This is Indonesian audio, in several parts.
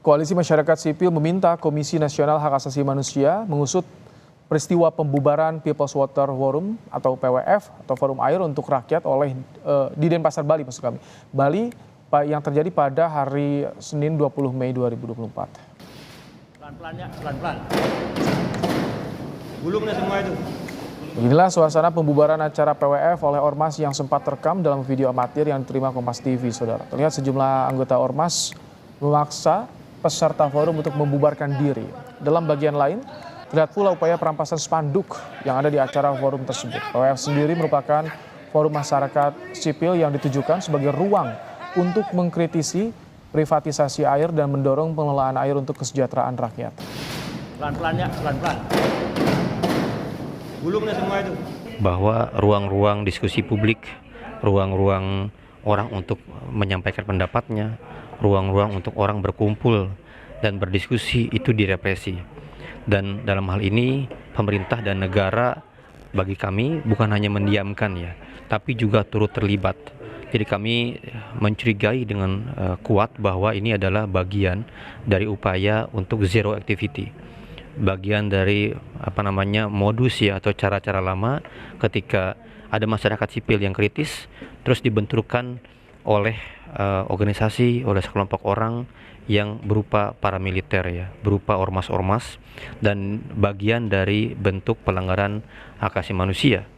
Koalisi Masyarakat Sipil meminta Komisi Nasional Hak Asasi Manusia mengusut peristiwa pembubaran People's Water Forum atau PWF atau Forum Air untuk Rakyat oleh di Denpasar, Bali maksud kami. Bali yang terjadi pada hari Senin 20 Mei 2024. Pelan-pelan ya, pelan-pelan. Gulung dah semua itu. Inilah suasana pembubaran acara PWF oleh Ormas yang sempat terekam dalam video amatir yang diterima Kompas TV, saudara. Terlihat sejumlah anggota Ormas memaksa peserta forum untuk membubarkan diri. Dalam bagian lain, terlihat pula upaya perampasan spanduk yang ada di acara forum tersebut. PWF sendiri merupakan forum masyarakat sipil yang ditujukan sebagai ruang untuk mengkritisi privatisasi air dan mendorong pengelolaan air untuk kesejahteraan rakyat. Pelan-pelan ya, pelan-pelan. Gulung dah semua itu. Bahwa ruang-ruang diskusi publik, ruang-ruang orang untuk menyampaikan pendapatnya, ruang-ruang untuk orang berkumpul dan berdiskusi itu direpresi. Dan dalam hal ini pemerintah dan negara bagi kami bukan hanya mendiamkan ya, tapi juga turut terlibat. Jadi kami mencurigai dengan kuat bahwa ini adalah bagian dari upaya untuk zero activity. Bagian dari modus ya atau cara-cara lama ketika ada masyarakat sipil yang kritis terus dibenturkan oleh organisasi, oleh sekelompok orang yang berupa paramiliter ya, berupa ormas-ormas dan bagian dari bentuk pelanggaran hak asasi manusia.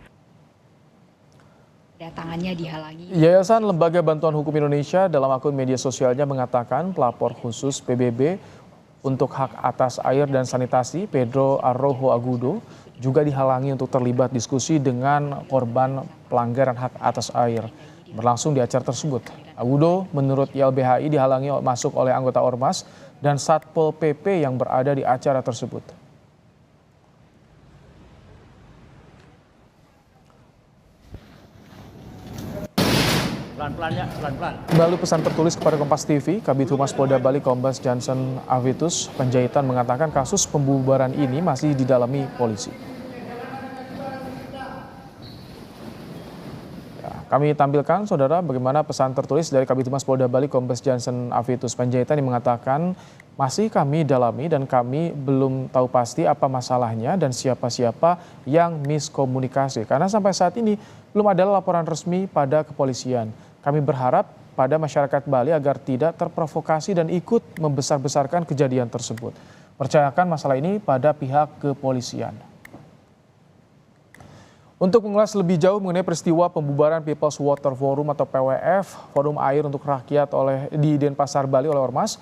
Tangannya dihalangi. Yayasan Lembaga Bantuan Hukum Indonesia dalam akun media sosialnya mengatakan pelapor khusus PBB untuk hak atas air dan sanitasi Pedro Arrojo Agudo juga dihalangi untuk terlibat diskusi dengan korban pelanggaran hak atas air berlangsung di acara tersebut. Agudo menurut YLBHI dihalangi masuk oleh anggota Ormas dan Satpol PP yang berada di acara tersebut. Pelan-pelan ya, pelan-pelan. Melalui pesan tertulis kepada Kompas TV, Kabid Humas Polda Bali Kombes Johnson Avitus Panjaitan mengatakan kasus pembubaran ini masih didalami polisi. Kami tampilkan, saudara, bagaimana pesan tertulis dari Kabid Humas Polda Bali Kombes Johnson Avitus Panjaitan yang mengatakan masih kami dalami dan kami belum tahu pasti apa masalahnya dan siapa-siapa yang miskomunikasi. Karena sampai saat ini belum ada laporan resmi pada kepolisian. Kami berharap pada masyarakat Bali agar tidak terprovokasi dan ikut membesar-besarkan kejadian tersebut. Percayakan masalah ini pada pihak kepolisian. Untuk mengulas lebih jauh mengenai peristiwa pembubaran People's Water Forum atau PWF, Forum Air untuk Rakyat di Denpasar, Bali oleh Ormas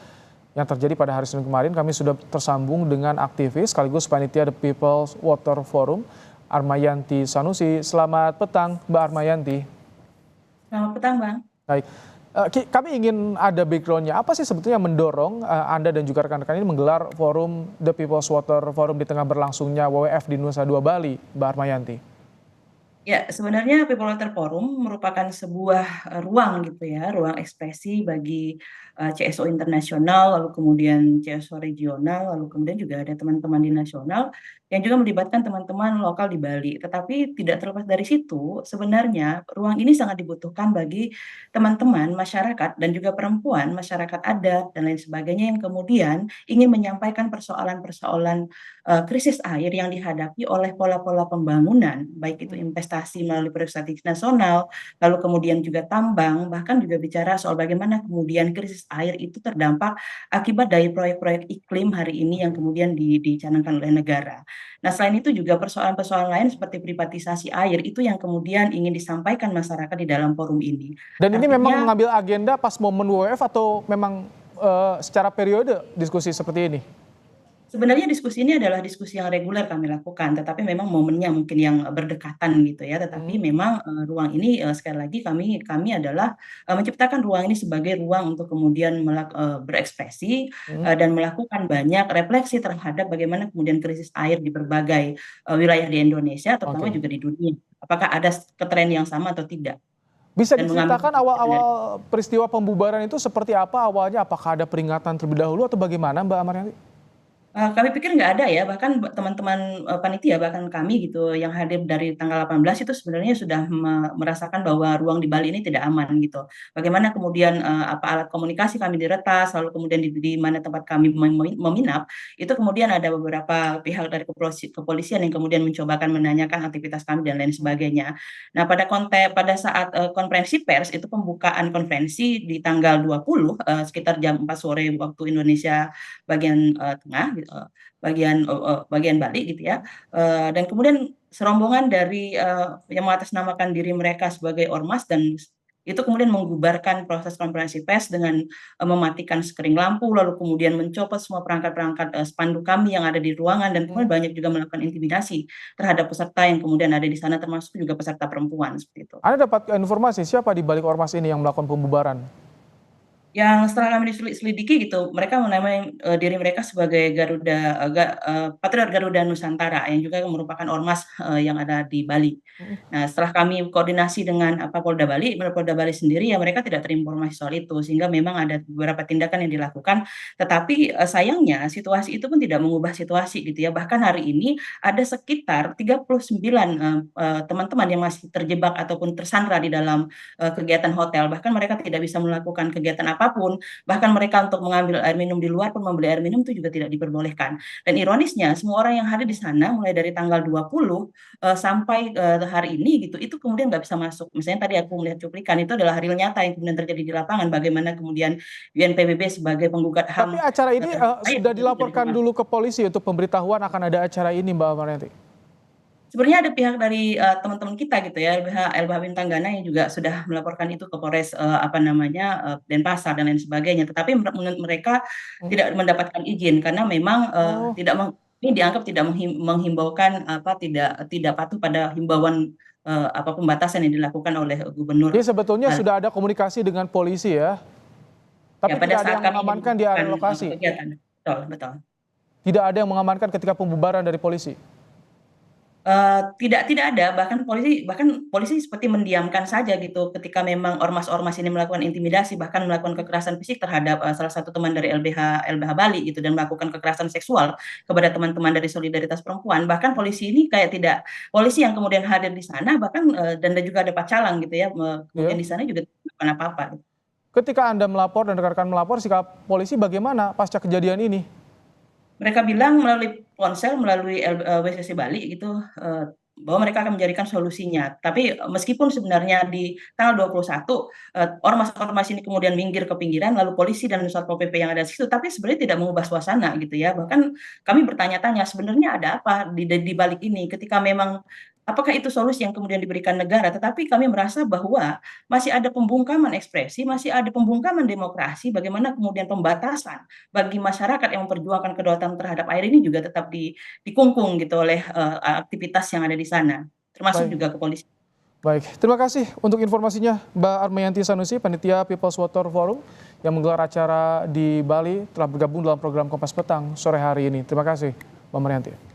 yang terjadi pada hari Senin kemarin, kami sudah tersambung dengan aktivis sekaligus panitia The People's Water Forum, Armayanti Sanusi. Selamat petang, Mbak Armayanti. Selamat petang, Bang. Baik, kami ingin ada background-nya. Apa sih sebetulnya yang mendorong Anda dan juga rekan-rekan ini menggelar forum The People's Water Forum di tengah berlangsungnya WWF di Nusa Dua Bali, Mbak Armayanti? Ya, sebenarnya People Water Forum merupakan sebuah ruang gitu ya, ruang ekspresi bagi CSO internasional, lalu kemudian CSO regional, lalu kemudian juga ada teman-teman di nasional yang juga melibatkan teman-teman lokal di Bali. Tetapi tidak terlepas dari situ, sebenarnya ruang ini sangat dibutuhkan bagi teman-teman masyarakat dan juga perempuan, masyarakat adat dan lain sebagainya yang kemudian ingin menyampaikan persoalan-persoalan krisis air yang dihadapi oleh pola-pola pembangunan, baik itu investasi melalui proyek strategis nasional, lalu kemudian juga tambang, bahkan juga bicara soal bagaimana kemudian krisis air itu terdampak akibat dari proyek-proyek iklim hari ini yang kemudian dicanangkan oleh negara. Nah, selain itu juga persoalan-persoalan lain seperti privatisasi air itu yang kemudian ingin disampaikan masyarakat di dalam forum ini. Dan ini memang mengambil agenda pas momen WWF atau memang secara periode diskusi seperti ini? Sebenarnya diskusi ini adalah diskusi yang reguler kami lakukan, tetapi memang momennya mungkin yang berdekatan gitu ya. Tetapi memang ruang ini sekali lagi kami adalah menciptakan ruang ini sebagai ruang untuk kemudian berekspresi dan melakukan banyak refleksi terhadap bagaimana kemudian krisis air di berbagai wilayah di Indonesia, terutama juga di dunia. Apakah ada tren yang sama atau tidak? Bisa diceritakan awal-awal peristiwa pembubaran itu seperti apa awalnya? Apakah ada peringatan terlebih dahulu atau bagaimana, Mbak Armayanti? Kami pikir nggak ada ya, bahkan teman-teman, panitia, bahkan kami gitu yang hadir dari tanggal 18 itu sebenarnya sudah merasakan bahwa ruang di Bali ini tidak aman gitu. Bagaimana kemudian, alat komunikasi kami diretas, lalu kemudian di mana tempat kami meminap, itu kemudian ada beberapa pihak dari kepolisian yang kemudian mencobakan menanyakan aktivitas kami dan lain sebagainya. Nah, pada saat, konferensi pers itu pembukaan konferensi di tanggal 20, sekitar jam 4 sore waktu Indonesia bagian, tengah gitu, bagian Bali gitu ya, dan kemudian serombongan dari, yang mengatasnamakan diri mereka sebagai ormas dan itu kemudian membubarkan proses konferensi pers dengan, mematikan sekering lampu, lalu kemudian mencopot semua perangkat-perangkat, spanduk kami yang ada di ruangan dan kemudian banyak juga melakukan intimidasi terhadap peserta yang kemudian ada di sana termasuk juga peserta perempuan, seperti itu. Anda dapat informasi siapa di balik ormas ini yang melakukan pembubaran? Yang setelah kami selidiki gitu, mereka menamai, diri mereka sebagai Patriot Garuda Nusantara yang juga merupakan ormas, yang ada di Bali. Nah, setelah kami koordinasi dengan, Polda Bali, menurut Polda Bali sendiri ya mereka tidak terinformasi soal itu, sehingga memang ada beberapa tindakan yang dilakukan, tetapi, sayangnya situasi itu pun tidak mengubah situasi gitu ya. Bahkan hari ini ada sekitar 39, teman-teman yang masih terjebak ataupun tersandra di dalam, kegiatan hotel, bahkan mereka tidak bisa melakukan kegiatan apapun, bahkan mereka untuk mengambil air minum di luar pun membeli air minum itu juga tidak diperbolehkan. Dan ironisnya semua orang yang hadir di sana mulai dari tanggal 20, sampai, hari ini gitu, itu kemudian nggak bisa masuk. Misalnya tadi aku melihat cuplikan, itu adalah real nyata yang kemudian terjadi di lapangan, bagaimana kemudian UNPBB sebagai penggugat Tapi HAM, acara ini sudah itu tidak bisa dilaporkan masuk. dulu ke polisi untuk pemberitahuan akan ada acara ini, Mbak Maryanti? Sebenarnya ada pihak dari, teman-teman kita gitu ya, LBH Bintang Gana yang juga sudah melaporkan itu ke Polres, Denpasar dan lain sebagainya. Tetapi menurut mereka Mhm. tidak mendapatkan izin karena memang, Oh, tidak ini dianggap tidak menghimbaukan tidak tidak patuh pada himbauan, pembatasan yang dilakukan oleh jadi Gubernur sebetulnya Bali. sudah ada komunikasi dengan polisi ya, Ya tapi pada tidak ada saat yang kami mengamankan di melakukan, area lokasi? kegiatan. Betul betul. Tidak ada yang mengamankan ketika pembubaran dari polisi? Tidak ada, bahkan polisi seperti mendiamkan saja gitu ketika memang ormas-ormas ini melakukan intimidasi, bahkan melakukan kekerasan fisik terhadap, salah satu teman dari LBH Bali gitu dan melakukan kekerasan seksual kepada teman-teman dari Solidaritas Perempuan. Bahkan polisi yang kemudian hadir di sana bahkan, dan juga ada Pacalang gitu ya, kemudian Ya. di sana juga tidak melakukan apa-apa gitu. Ketika Anda melapor dan rekan-rekan melapor, sikap polisi bagaimana pasca kejadian ini? Mereka bilang melalui ponsel, melalui WCC Bali gitu, bahwa mereka akan mencarikan solusinya. Tapi meskipun sebenarnya di tanggal 21, ormas-ormas ini kemudian minggir ke pinggiran, lalu polisi dan Satpol PP yang ada di situ, tapi sebenarnya tidak mengubah suasana gitu ya. Bahkan kami bertanya-tanya, sebenarnya ada apa di balik ini? Ketika memang apakah itu solusi yang kemudian diberikan negara? Tetapi kami merasa bahwa masih ada pembungkaman ekspresi, masih ada pembungkaman demokrasi, bagaimana kemudian pembatasan bagi masyarakat yang memperjuangkan kedaulatan terhadap air ini juga tetap dikungkung gitu oleh, aktivitas yang ada di sana, termasuk Baik. juga kepolisian. Baik, terima kasih untuk informasinya Mbak Armayanti Sanusi, Panitia People's Water Forum yang menggelar acara di Bali telah bergabung dalam program Kompas Petang sore hari ini. Terima kasih Mbak Maryanti.